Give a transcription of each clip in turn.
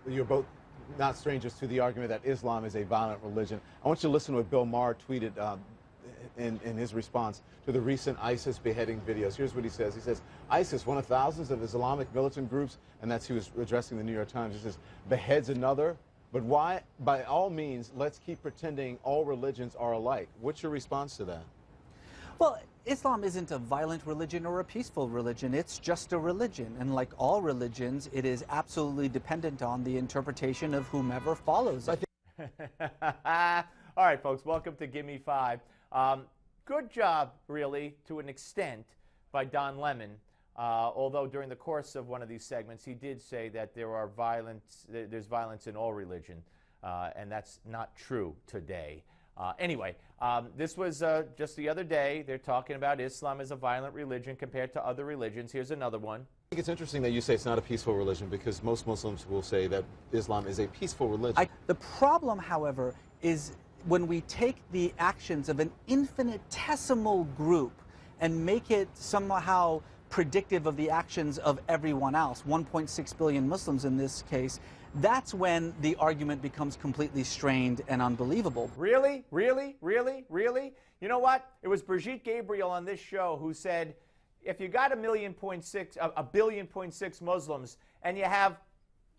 you're both not strangers to the argument that Islam is a violent religion. I want you to listen to what Bill Maher tweeted in his response to the recent ISIS beheading videos. Here's what he says. He says, ISIS, one of thousands of Islamic militant groups, and that's who was addressing the New York Times. He says, beheads another. But why, by all means, let's keep pretending all religions are alike. What's your response to that? Well, Islam isn't a violent religion or a peaceful religion. It's just a religion. And like all religions, it is absolutely dependent on the interpretation of whomever follows it. All right, folks, welcome to Gimme 5. Good job, really, to an extent, by Don Lemon. Although during the course of one of these segments, he did say that there's violence in all religion, and that's not true today. Anyway, this was just the other day. They're talking about Islam as a violent religion compared to other religions. Here's another one. I think it's interesting that you say it's not a peaceful religion, because most Muslims will say that Islam is a peaceful religion. The problem, however, is when we take the actions of an infinitesimal group and make it somehow predictive of the actions of everyone else, 1.6 billion Muslims in this case, that's when the argument becomes completely strained and unbelievable. Really? Really? Really? Really? You know what? It was Brigitte Gabriel on this show who said, if you got a billion point six Muslims and you have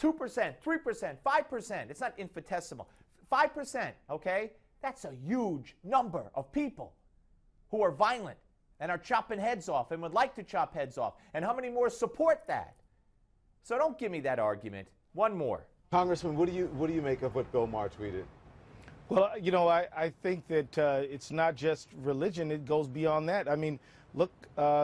2%, 3%, 5%, it's not infinitesimal, 5%, okay? That's a huge number of people who are violent and are chopping heads off and would like to chop heads off. And how many more support that? So don't give me that argument. One more. Congressman, what do you make of what Bill Maher tweeted? Well, you know, I think that it's not just religion. It goes beyond that. I mean, look,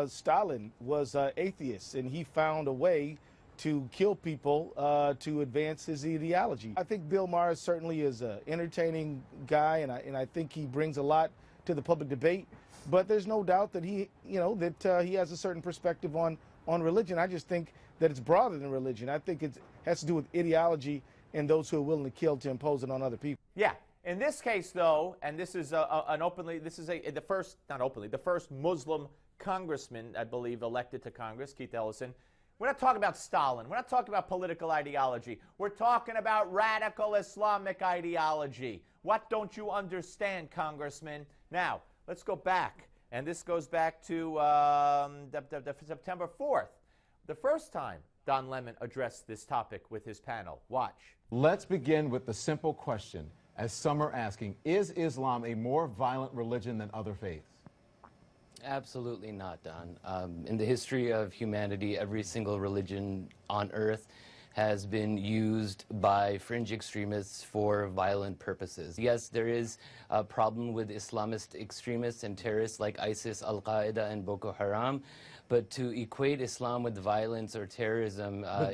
Stalin was atheist, and he found a way to kill people to advance his ideology. I think Bill Maher certainly is an entertaining guy, and I think he brings a lot to the public debate. But there's no doubt that he has a certain perspective on religion. I just think that it's broader than religion. I think it has to do with ideology and those who are willing to kill to impose it on other people. Yeah. In this case, though, and this is the first Muslim congressman, I believe, elected to Congress, Keith Ellison. We're not talking about Stalin. We're not talking about political ideology. We're talking about radical Islamic ideology. What don't you understand, Congressman? Now, let's go back. And this goes back to September 4th, the first time Don Lemon addressed this topic with his panel. Watch. Let's begin with the simple question, as some are asking, is Islam a more violent religion than other faiths? Absolutely not, Don. In the history of humanity, every single religion on earth has been used by fringe extremists for violent purposes. Yes, there is a problem with Islamist extremists and terrorists like ISIS, Al-Qaeda, and Boko Haram, but to equate Islam with violence or terrorism, but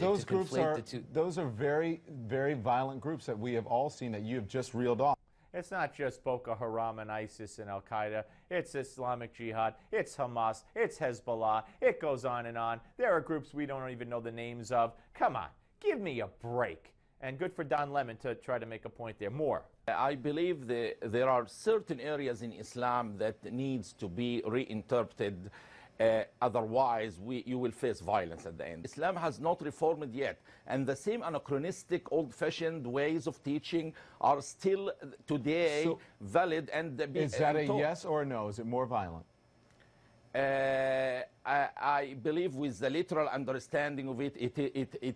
those are very, very violent groups that we have all seen that you have just reeled off. It's not just Boko Haram and ISIS and Al-Qaeda. It's Islamic Jihad. It's Hamas. It's Hezbollah. It goes on and on. There are groups we don't even know the names of. Come on, give me a break. And good for Don Lemon to try to make a point there. More. I believe there are certain areas in Islam that needs to be reinterpreted. Otherwise, you will face violence at the end. Islam has not reformed yet, and the same anachronistic, old-fashioned ways of teaching are still today valid. And is that a yes or a no? Is it more violent? I believe with the literal understanding of it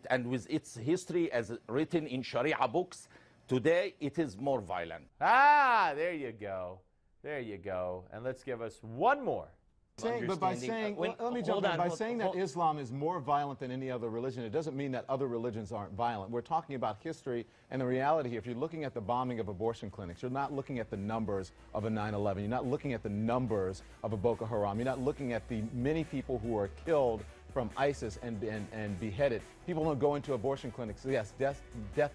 and with its history as written in Sharia books, today it is more violent. Ah, there you go. There you go. And let's give us one more. By saying that Islam is more violent than any other religion, it doesn't mean that other religions aren't violent. We're talking about history and the reality here. If you're looking at the bombing of abortion clinics, you're not looking at the numbers of a 9/11. You're not looking at the numbers of a Boko Haram. You're not looking at the many people who are killed from ISIS and beheaded. People don't go into abortion clinics. Yes, death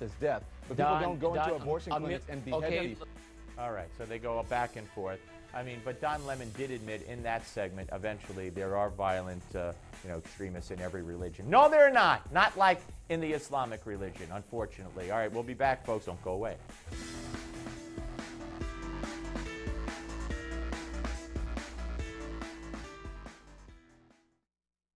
is death, but people don't go into abortion clinics and behead people. All right, so they go back and forth. I mean, but Don Lemon did admit in that segment, eventually, there are violent, extremists in every religion. No, they're not. Not like in the Islamic religion, unfortunately. All right, we'll be back, folks. Don't go away.